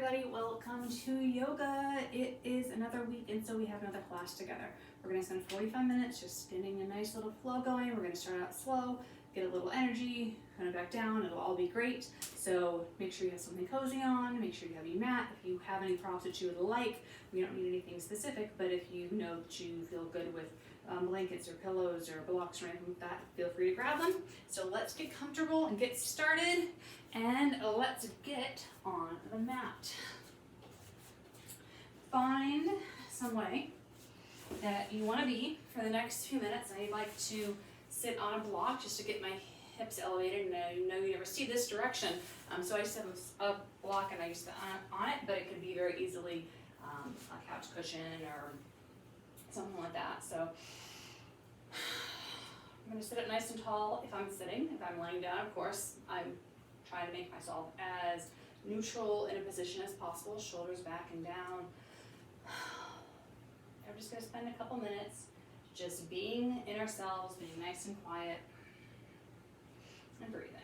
everybody, welcome to yoga. It is another week and so we have another class together. We're going to spend 45 minutes just getting a nice little flow going. We're going to start out slow, get a little energy, kind of back down, it'll all be great. So make sure you have something cozy on, make sure you have your mat. If you have any props that you would like, we don't need anything specific, but if you know that you feel good with blankets or pillows or blocks or anything like that, feel free to grab them. So let's get comfortable and get started, and let's get on the mat. Find some way that you want to be for the next few minutes. I'd like to sit on a block just to get my hips elevated, and I know you never see this direction, so I just have a block and I just on it, but it could be very easily a couch cushion or something like that. So I'm going to sit up nice and tall if I'm sitting. If I'm laying down, of course, I'm trying to make myself as neutral in a position as possible, shoulders back and down. I'm just going to spend a couple minutes just being in ourselves, being nice and quiet, and breathing.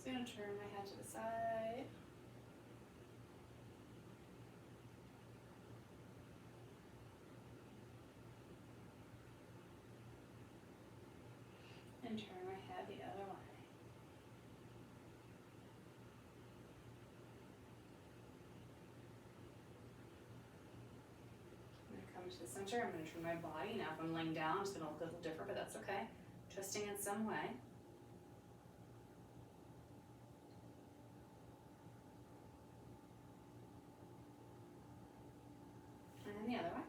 So I'm going to turn my head to the side. And turn my head the other way. I'm going to come to the center. I'm going to turn my body. Now if I'm laying down, it's going to look a little different, but that's okay. Twisting in some way. And then the other way.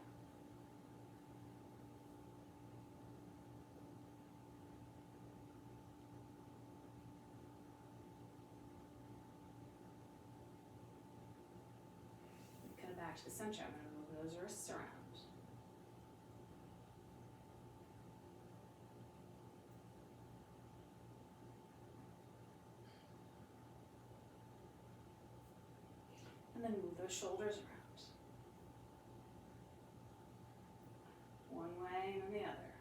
Come back to the center. I'm going to move those wrists around. And then move those shoulders around. One way and then the other.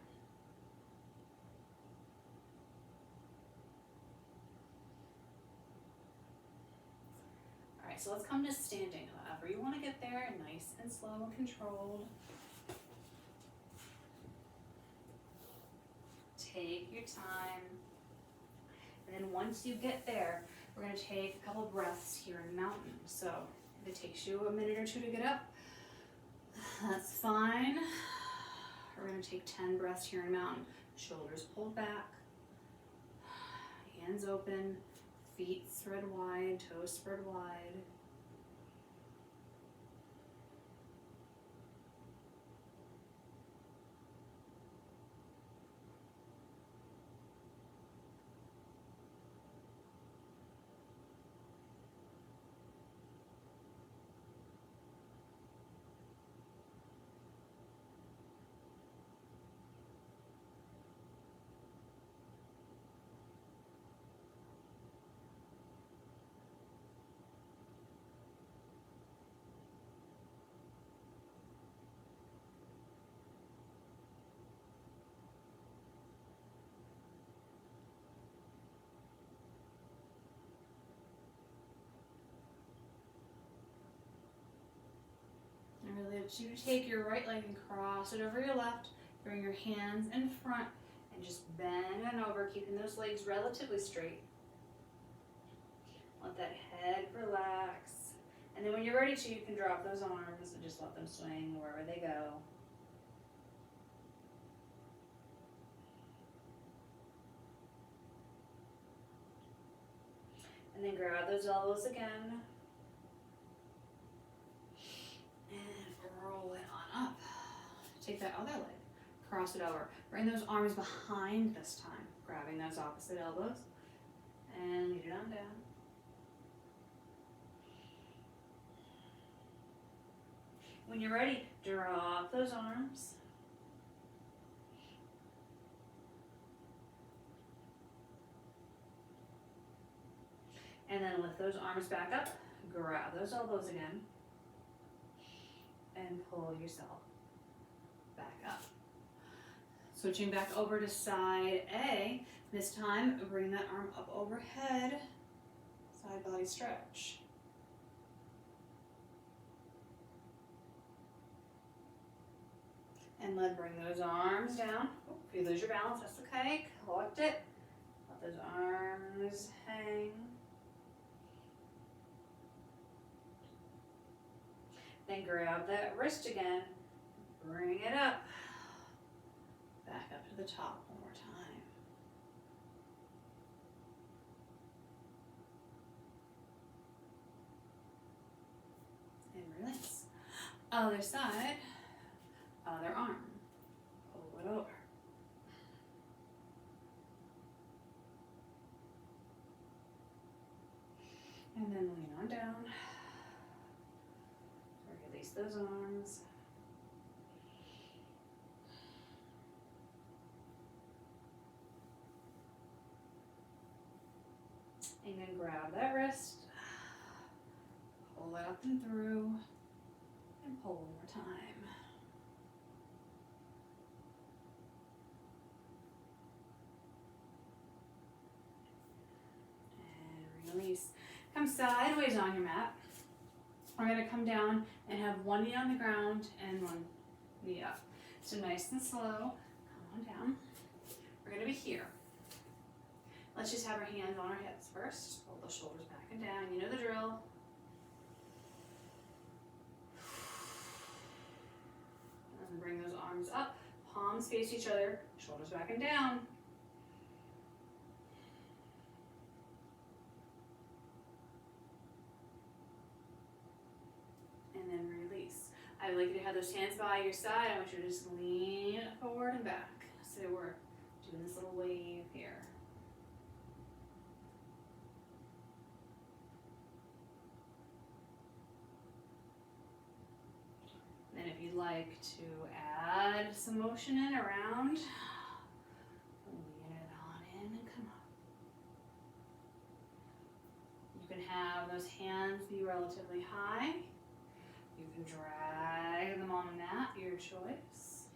Alright, so let's come to standing. However you want to get there, nice and slow and controlled. Take your time. And then once you get there, we're going to take a couple breaths here in mountain. So if it takes you a minute or two to get up, that's fine. We're going to take 10 breaths here in mountain. Shoulders pulled back, hands open, feet spread wide, toes spread wide. to take your right leg and cross it over your left. Bring your hands in front and just bend on over, keeping those legs relatively straight. Let that head relax. And then when you're ready to, you can drop those arms and just let them swing wherever they go. And then grab those elbows again. And roll it on up. Take that other leg, cross it over. Bring those arms behind this time, grabbing those opposite elbows. And lead it on down. When you're ready, drop those arms. And then lift those arms back up, grab those elbows again, and pull yourself back up. Switching back over to side A. This time, bring that arm up overhead, side body stretch. And then bring those arms down. Oh, if you lose your balance, that's okay. Collect it. Let those arms hang. Then grab that wrist again. Bring it up. Back up to the top one more time. And release. Other side. Other arm. Pull it over. And then lean on down. Release those arms. And then grab that wrist. Pull it up and through. And pull one more time. Release. Come sideways on your mat. We're going to come down and have one knee on the ground and one knee up. So nice and slow. Come on down. We're going to be here. Let's just have our hands on our hips first. Pull the shoulders back and down. You know the drill. And bring those arms up. Palms face each other. Shoulders back and down. And then release. I would like you to have those hands by your side. I want you to just lean forward and back. So we're doing this little wave here. And then if you'd like to add some motion in around, lean it on in and come up. You can have those hands be relatively high. You can drag them on the mat, your choice.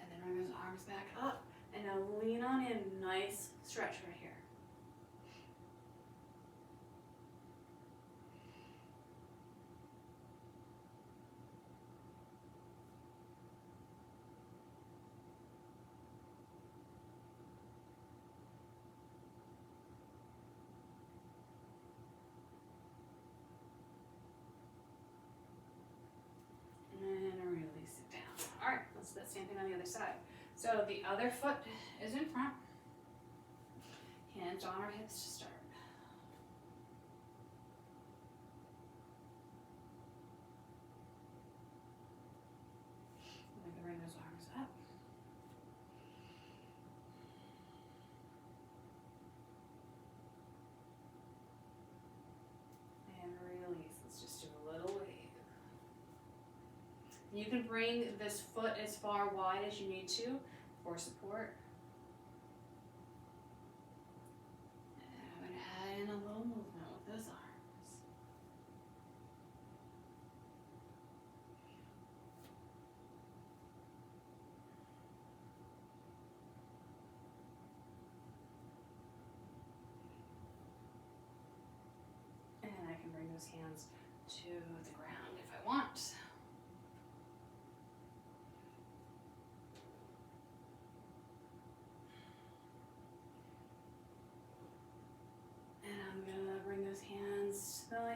And then bring those arms back up. And now lean on in, nice stretch right here. Same thing on the other side. So the other foot is in front. Hands on our hips to start. And then bring those arms up. And release. Let's just do a little wave. You can bring this foot as far wide as you need to for support. And I'm going to add in a little movement with those arms.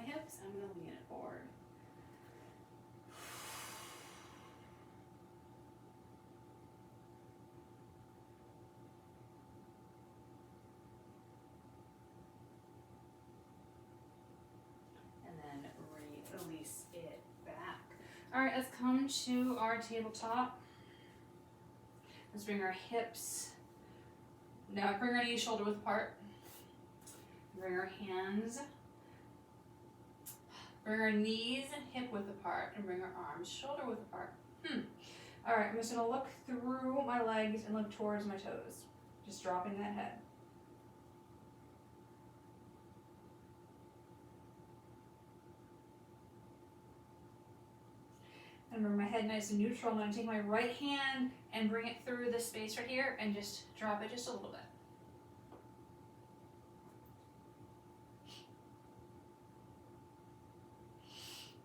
hips. I'm gonna lean it forward. And then release it back. All right, let's come to our tabletop. Let's bring our hips. Now bring our knees shoulder width apart. Bring our hands. Bring our knees hip width apart and bring our arms shoulder width apart. All right, I'm just gonna look through my legs and look towards my toes. Just dropping that head. And bring my head nice and neutral. I'm gonna take my right hand and bring it through this space right here and just drop it just a little bit.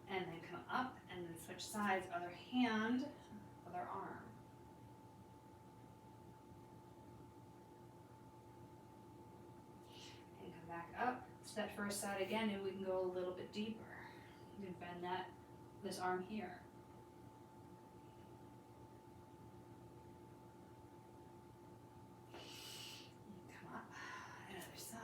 And then come up and then switch sides, other hand, other arm. And come back up to that first side again, and we can go a little bit deeper. You can bend this arm here. Come up, another side.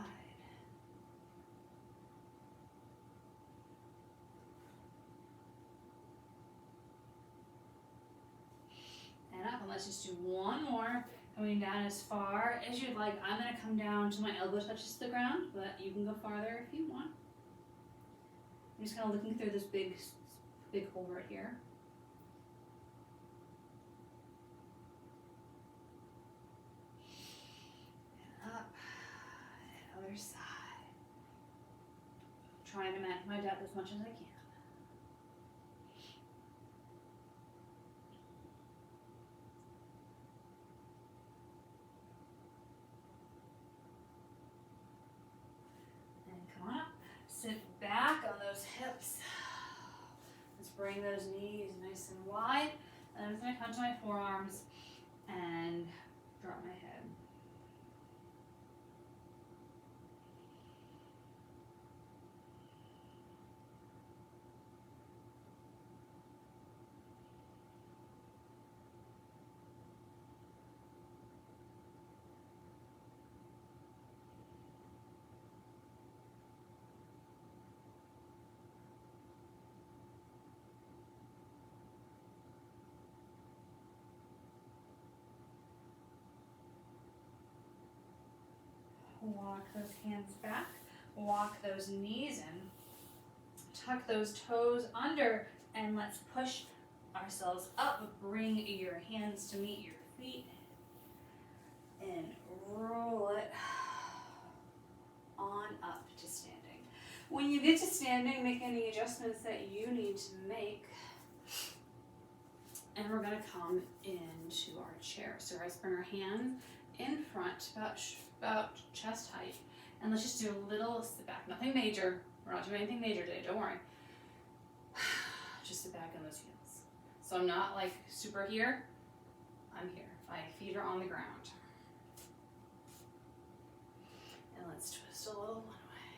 And up, and let's just do one more, coming down as far as you'd like. I'm gonna come down till my elbow touches the ground, but you can go farther if you want. I'm just kind of looking through this big hole right here. And up, and other side. Trying to match my depth as much as I can. Sit back on those hips. Let's bring those knees nice and wide. And I'm just going to come to my forearms and drop my head. Walk those hands back, walk those knees in, tuck those toes under, and let's push ourselves up. Bring your hands to meet your feet and roll it on up to standing. When you get to standing, make any adjustments that you need to make. And we're gonna come into our chair. So let's bring our hands in front, about chest height, and let's just do a little sit back. Nothing major. We're not doing anything major today, don't worry. Just sit back on those heels. So I'm not like super here, I'm here. My feet are on the ground. And let's twist a little one way.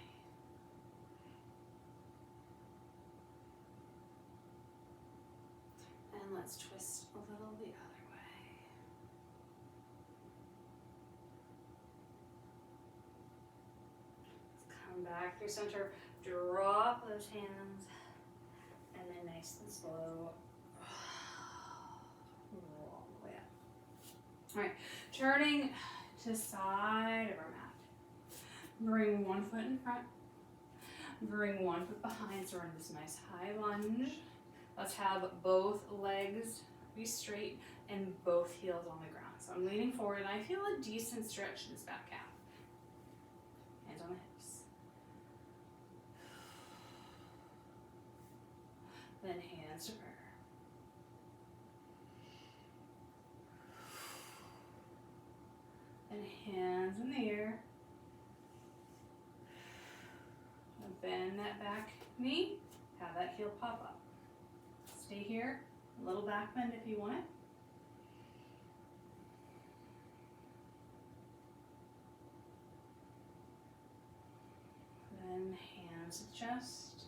And let's twist a little the other way. Back through center, drop those hands, and then nice and slow, roll all the way up. All right, turning to side of our mat. Bring one foot in front, bring one foot behind, so we're in this nice high lunge. Let's have both legs be straight and both heels on the ground. So I'm leaning forward, and I feel a decent stretch in this back calf. Hands on the hips. Then hands to prayer. And hands in the air. And bend that back knee. Have that heel pop up. Stay here. A little back bend if you want it. Then hands to the chest.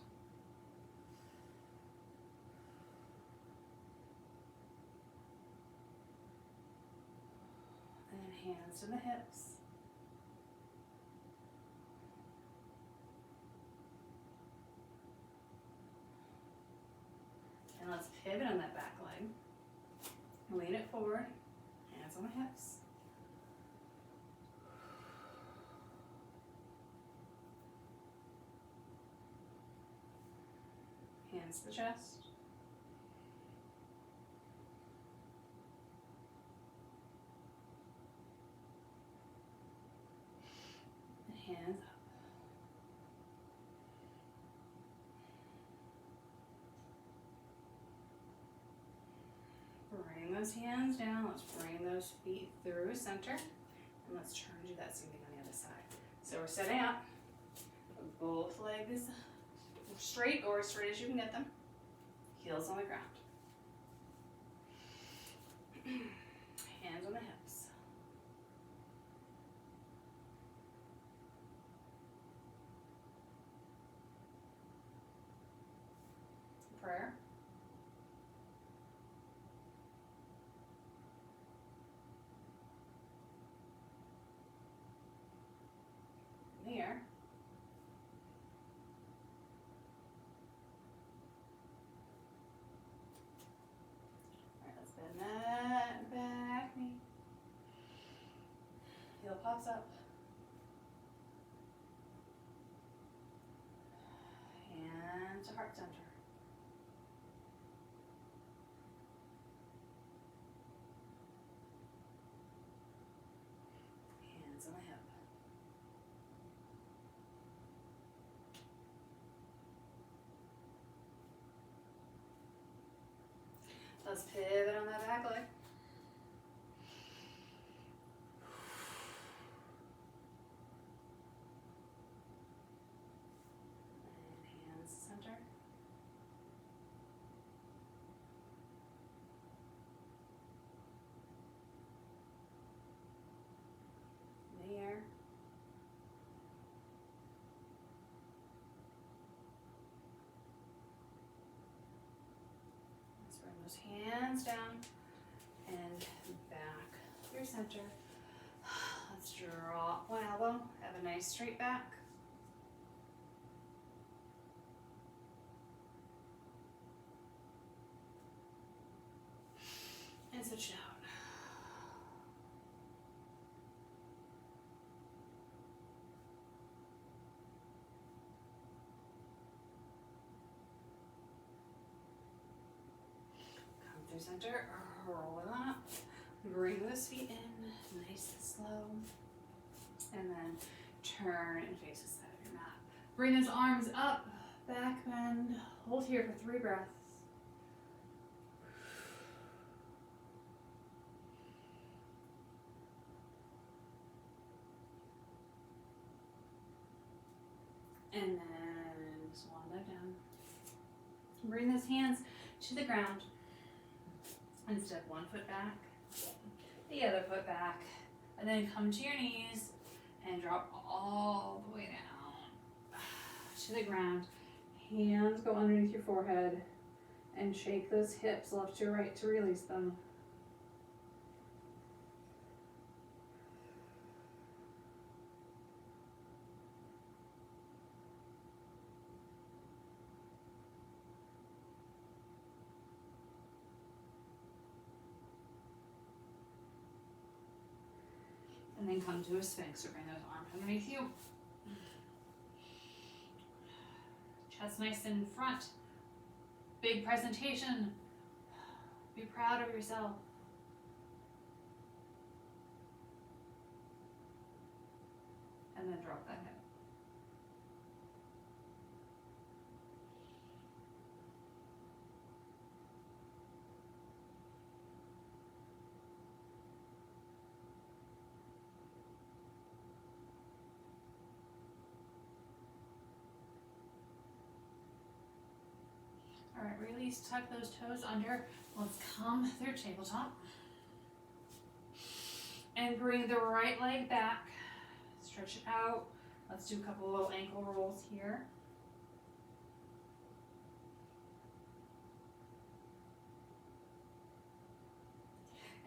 Hands to the hips. And let's pivot on that back leg. Lean it forward, hands on the hips. Hands to the chest. And hands up. Bring those hands down. Let's bring those feet through center. And let's try and do that same thing on the other side. So we're setting up. Both legs straight or as straight as you can get them. Heels on the ground. Hands on the hips. Prayer. In the air. Alright, let's bend that back knee. Heel pops up. Hands to heart center. Hands on the hip. Let's pivot on that back leg. And hands center. In the air. Let's bring those hands down and back through center. Let's drop one elbow, have a nice straight back. And switch it out. Come through center, roll it on up. Bring those feet in, nice and slow. And then turn and face the side of your mat. Bring those arms up, back bend. Hold here for 3 breaths. And then just one leg down. Bring those hands to the ground and step 1 foot back, the other foot back, and then come to your knees and drop all the way down to the ground. Hands go underneath your forehead and shake those hips left to right to release them. And then come to a sphinx, or bring those arms underneath you. Chest nice in front. Big presentation. Be proud of yourself. And then drop that hip. All right, release, tuck those toes under. Let's come through tabletop. And bring the right leg back. Stretch it out. Let's do a couple of little ankle rolls here.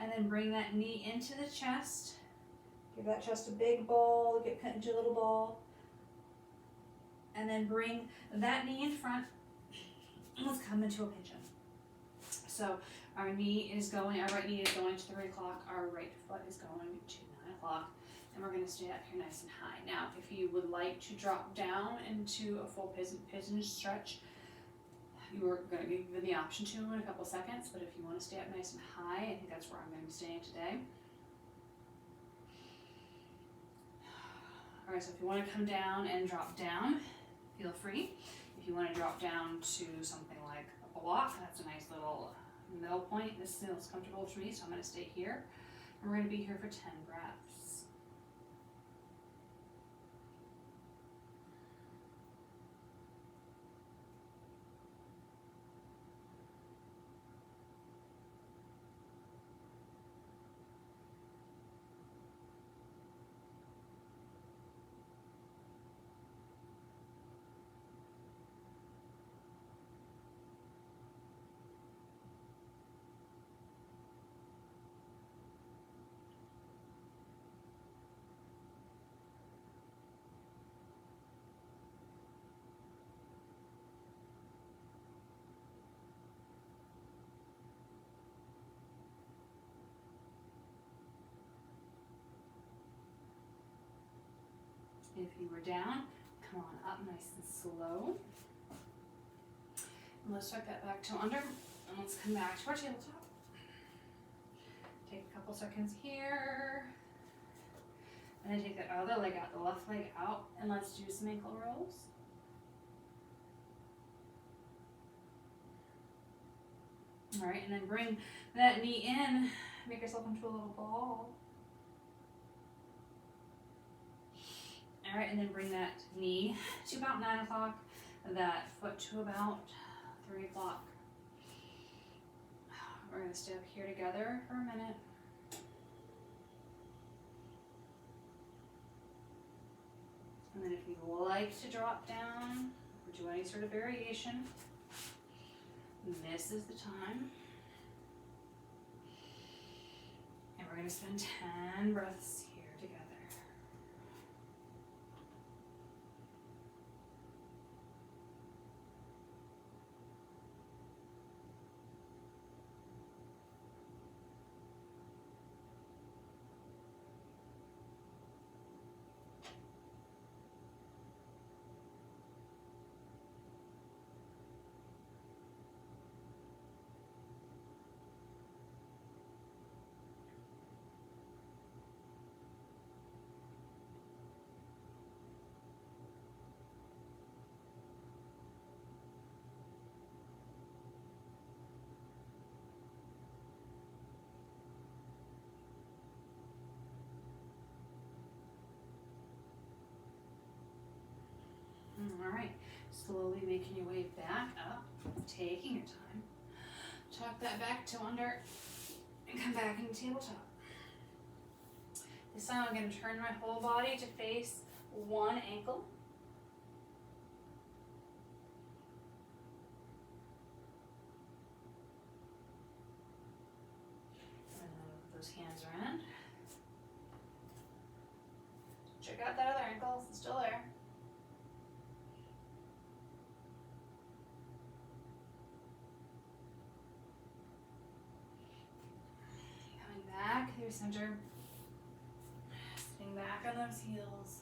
And then bring that knee into the chest Give that chest a big ball, get cut into a little ball. And then bring that knee in front. Let's come into a pigeon. So our knee is going, our right knee is going to 3 o'clock, our right foot is going to 9 o'clock, and we're gonna stay up here nice and high. Now, if you would like to drop down into a full pigeon stretch, you are gonna be given the option to in a couple seconds, but if you wanna stay up nice and high, I think that's where I'm gonna be staying today. All right, so if you wanna come down and drop down, feel free. If you wanna drop down to something like a block, that's a nice little middle point. This feels comfortable for me, so I'm gonna stay here. And we're gonna be here for 10 breaths. If you were down, come on up nice and slow. And let's tuck that back to under, and let's come back to our tabletop. Take a couple seconds here. And then take that other leg out, the left leg out, and let's do some ankle rolls. All right, and then bring that knee in, make yourself into a little ball. All right, and then bring that knee to about 9 o'clock, that foot to about 3 o'clock. We're gonna stay up here together for a minute. And then if you'd like to drop down or do any sort of variation, this is the time. And we're gonna spend 10 breaths here together. All right, slowly making your way back up, taking your time. Tuck that back to under and come back into tabletop. This time I'm going to turn my whole body to face one ankle. And then put those hands around. Check out that other ankle, it's still there. Back through center, sitting back on those heels,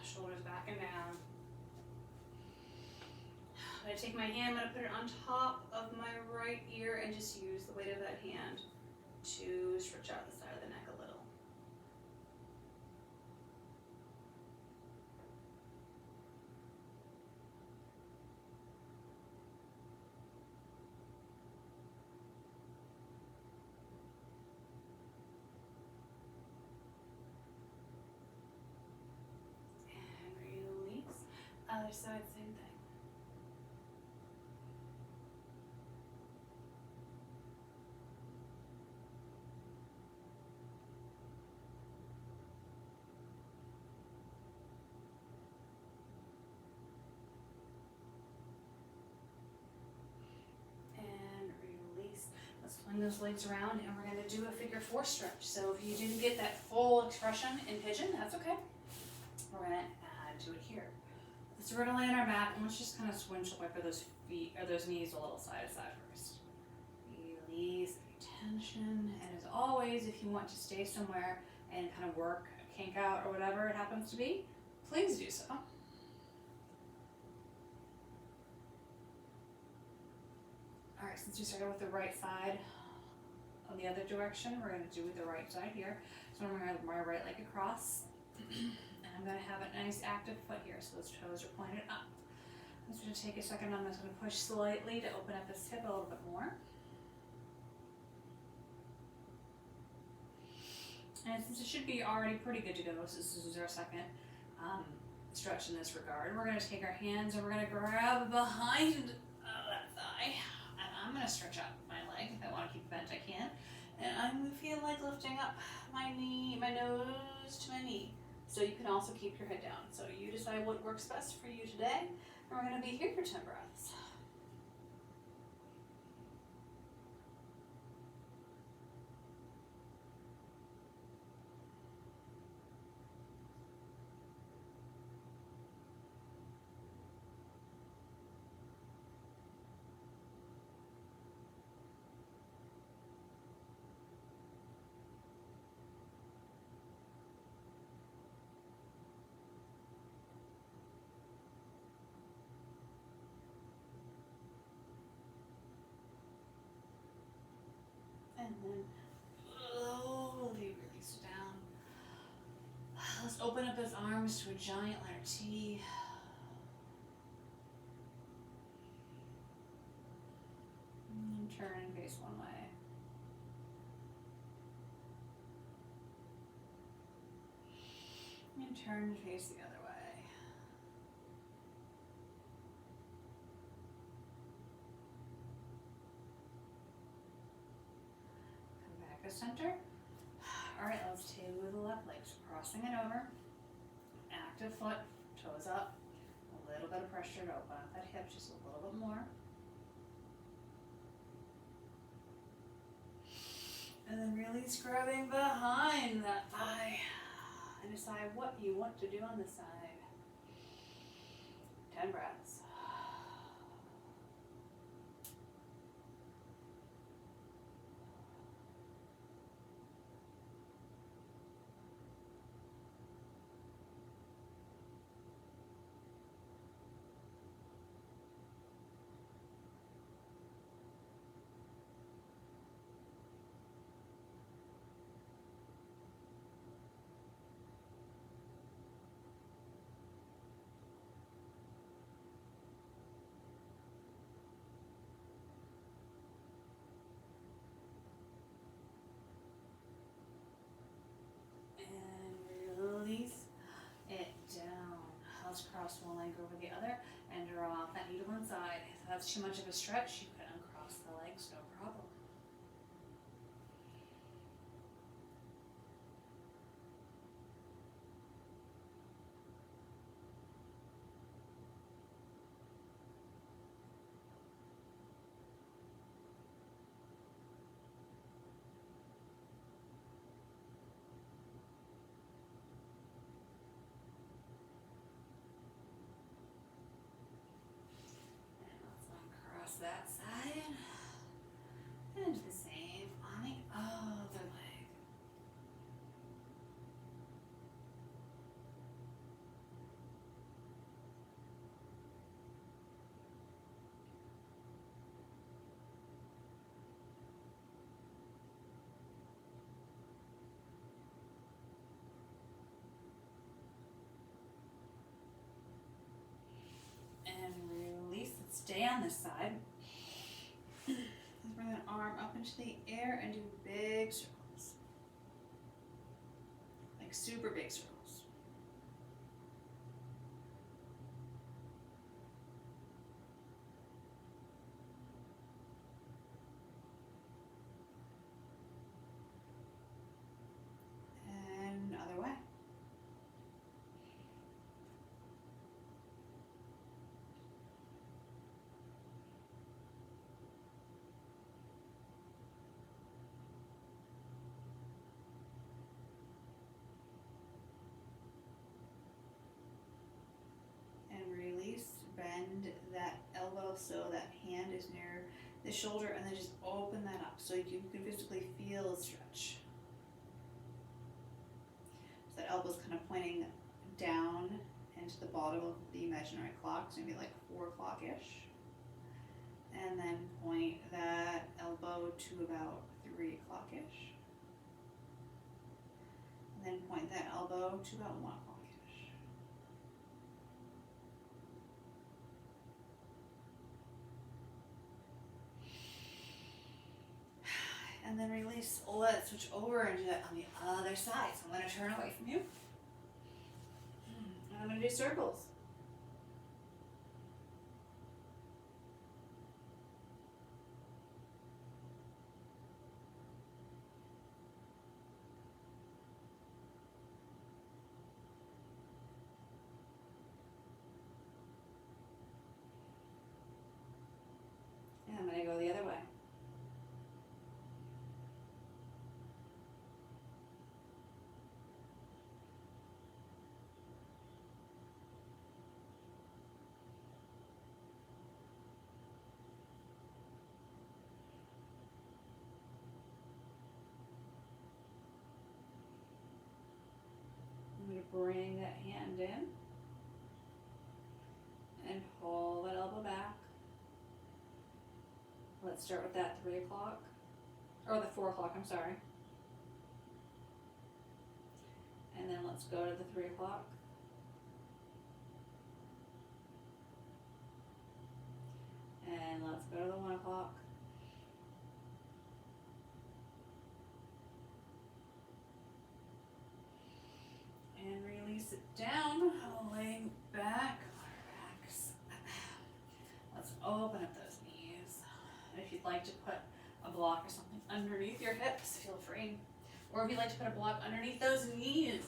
shoulders back and down. I'm going to take my hand, I'm going to put it on top of my right ear and just use the weight of that hand to stretch out the side of the neck a little. Other side, same thing. And release. Let's Bring those legs around, and we're gonna do a figure four stretch. So if you didn't get that full expression in pigeon, that's okay. We're gonna add to it here. So we're gonna lay on our mat, and let's just kind of windshield wiper those feet or those knees a little side to side first. Release any tension, and as always, if you want to stay somewhere and kind of work a kink out or whatever it happens to be, please do so. All right, since we started with the right side on the other direction, we're gonna do the right side here. So I'm gonna have my right leg across, and I'm gonna have a nice active foot here, so those toes are pointed up. I'm just gonna take a second, I'm just gonna push slightly to open up this hip a little bit more. And since it should be already pretty good to go, so this is our second stretch in this regard, we're gonna take our hands and we're gonna grab behind that thigh. And I'm gonna stretch out my leg. If I want to keep it bent, I can. And I'm gonna feel like lifting up my knee, my nose to my knee. So you can also keep your head down. So you decide what works best for you today. And we're gonna be here for 10 breaths. And then slowly release down. Let's open up those arms to a giant letter T. And turn and face one way. And turn and face the other way. Center. All right, let's take the left leg, so crossing it over, active foot, toes up, a little bit of pressure to open up that hip just a little bit more. And then release, grabbing behind that thigh, and decide what you want to do on this side. 10 breaths. Cross one leg over the other and draw off that needle inside. If that's too much of a stretch, you can uncross the legs, no problem. That side and do the same on the other leg. And release. Let's stay on this side. Bring that arm up into the air and do big circles. Like super big circles. And other way. the shoulder, and then just open that up so you can physically feel a stretch. So that elbow's kind of pointing down into the bottom of the imaginary clock, so maybe like 4 o'clock-ish. And then point that elbow to about 3 o'clock-ish. And then point that elbow to about 1 o'clock-ish. And then release. Let's switch over and do that on the other side. So I'm going to turn away from you. And I'm going to do circles. And I'm going to go the other way. I'm going to bring that hand in and pull that elbow back. Let's start with that 3 o'clock, or the 4 o'clock, I'm sorry. And then let's go to the 3 o'clock. And let's go to the 1 o'clock. And release it down, laying back on our backs. Let's open up those knees. And if you'd like to put a block or something underneath your hips, feel free. Or if you'd like to put a block underneath those knees,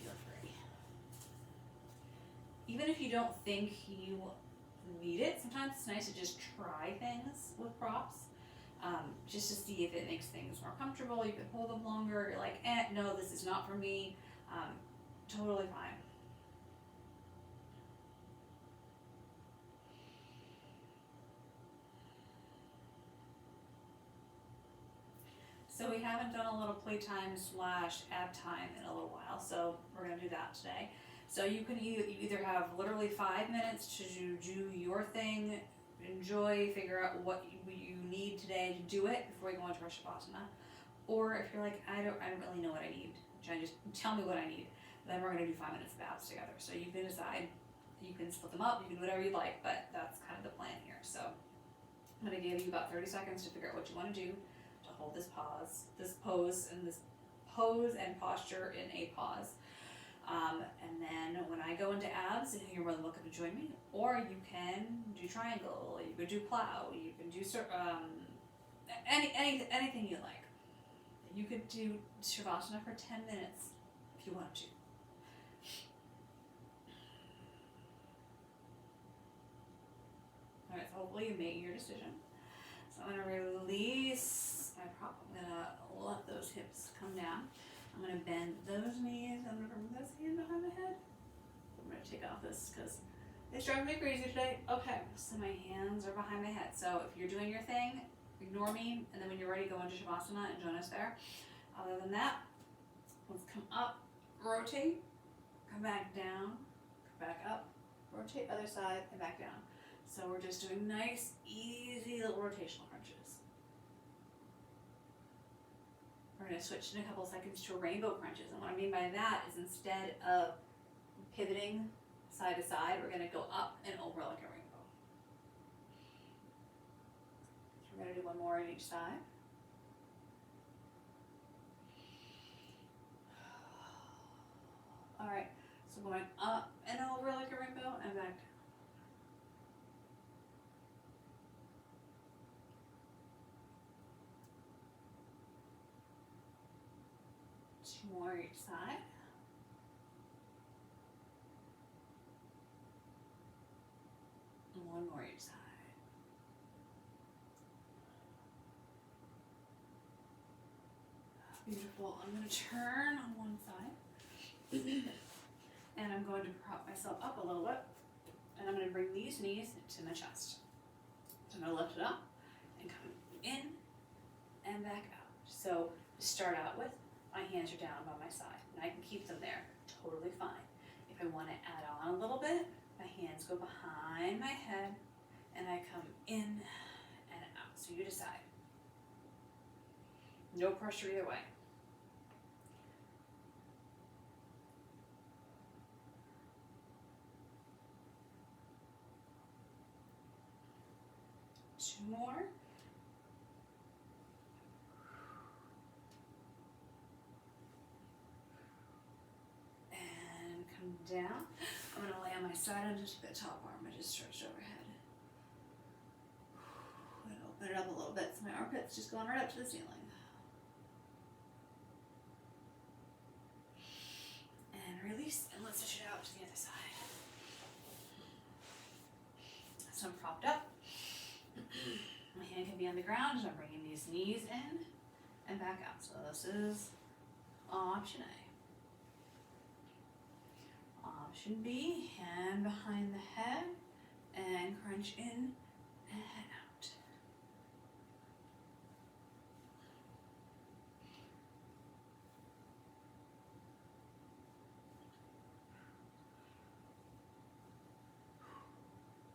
feel free. Even if you don't think you need it, sometimes it's nice to just try things with props. Just to see if it makes things more comfortable. You can hold them longer. You're like, no, this is not for me. Totally fine. So we haven't done a little playtime / ab time in a little while, so we're going to do that today. So you can you either have literally 5 minutes to do your thing, enjoy, figure out what you need today to do it before we go into our Shavasana. Or if you're like, I don't really know what I need, just tell me what I need. Then we're going to do 5 minutes of abs together. So you can decide, you can split them up, you can do whatever you'd like, but that's kind of the plan here. So I'm going to give you about 30 seconds to figure out what you want to do to hold this pose and posture in a pause. And then when I go into abs, you're more than welcome to join me. Or you can do triangle, you can do plow, you can do anything you like. You could do Shavasana for 10 minutes if you want to. Alright, so hopefully you made your decision. So I'm going to release my prop. I'm going to let those hips come down. I'm going to bend those knees. I'm going to bring this hand behind my head. I'm going to take off this because it's driving me crazy today. Okay, so my hands are behind my head. So if you're doing your thing, ignore me. And then when you're ready, go into Shavasana and join us there. Other than that, let's come up, rotate, come back down, come back up, rotate other side, and back down. So we're just doing nice, easy little rotational crunches. We're going to switch in a couple seconds to rainbow crunches. And what I mean by that is instead of pivoting side to side, we're going to go up and over like a rainbow. So we're going to do one more on each side. All right, so going up and over like a rainbow and back down. 2 more each side. And 1 more each side. Beautiful. I'm going to turn on one side. And I'm going to prop myself up a little bit. And I'm going to bring these knees to my chest. So I'm going to lift it up and come in and back out. So to start out with, my hands are down by my side, and I can keep them there, totally fine. If I want to add on a little bit, my hands go behind my head, and I come in and out. So you decide. No pressure either way. Two more. And come down. I'm going to lay on my side and just the top arm. I just stretched overhead. I'm going to open it up a little bit so my armpit's just going right up to the ceiling. And release, and let's switch it out to the other side. So I'm propped up. My hand can be on the ground, and I'm bringing these knees in and back out. So this is option A. Option B, hand behind the head and crunch in and out.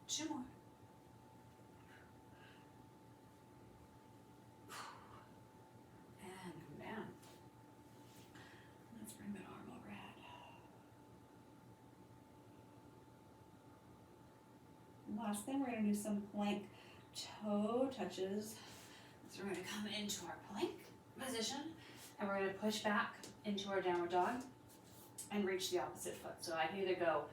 Two more. And come down. Let's bring that arm overhead. Last thing, we're going to do some plank toe touches. So we're going to come into our plank position, and we're going to push back into our downward dog and reach the opposite foot. So I can either go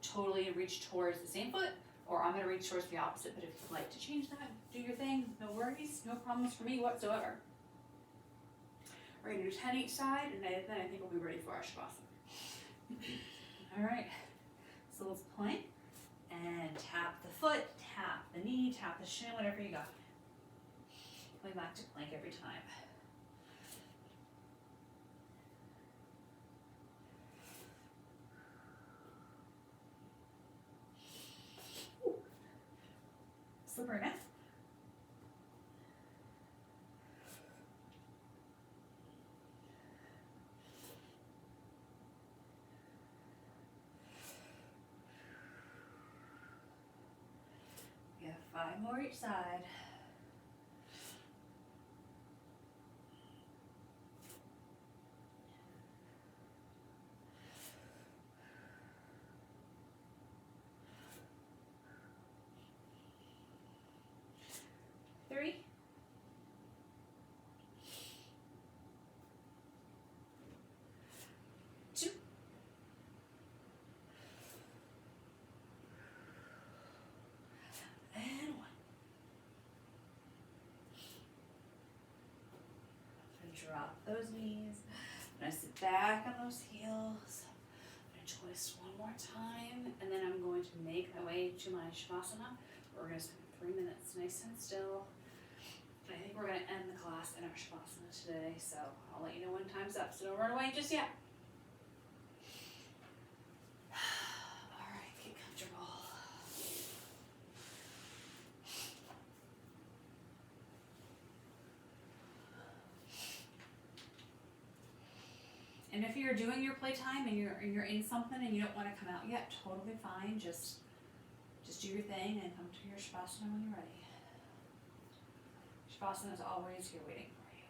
totally reach towards the same foot, or I'm going to reach towards the opposite. But if you'd like to change that, do your thing. No worries, no problems for me whatsoever. We're going to do 10 each side, and then I think we'll be ready for our Shavasana. All right, so let's plank and tap the foot, tap the knee, tap the shin, whatever you got. Going back to plank every time. Ooh. Slippery enough. We have 5 more each side. Three. Two. And 1. And drop those knees. I'm going to sit back on those heels. I'm going to twist one more time, and then I'm going to make my way to my Shavasana. We're going to spend 3 minutes nice and still. And I think we're going to end the class in our Shavasana today, so I'll let you know when time's up, so don't run away just yet. All right, get comfortable. And if you're doing your playtime and you're in something and you don't want to come out yet, totally fine. Just do your thing and come to your Shavasana when you're ready. Shavasana is always here waiting for you.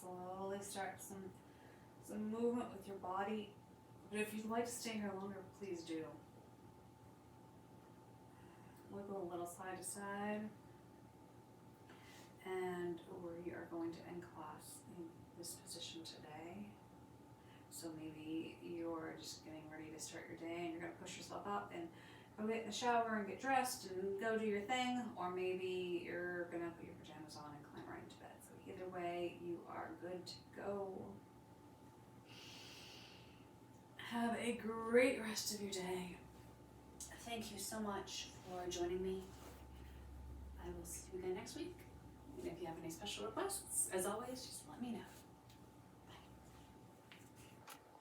slowly start some movement with your body. But if you'd like to stay here longer, please do. Wiggle a little side to side. And we are going to end class in this position today. So maybe you're just getting ready to start your day and you're going to push yourself up and go get in the shower and get dressed and go do your thing. Or maybe you're going to put your pajamas on and climb right into bed. So either way, you are good to go. Have a great rest of your day. Thank you so much for joining me. I will see you again next week. And if you have any special requests, as always, just let me know.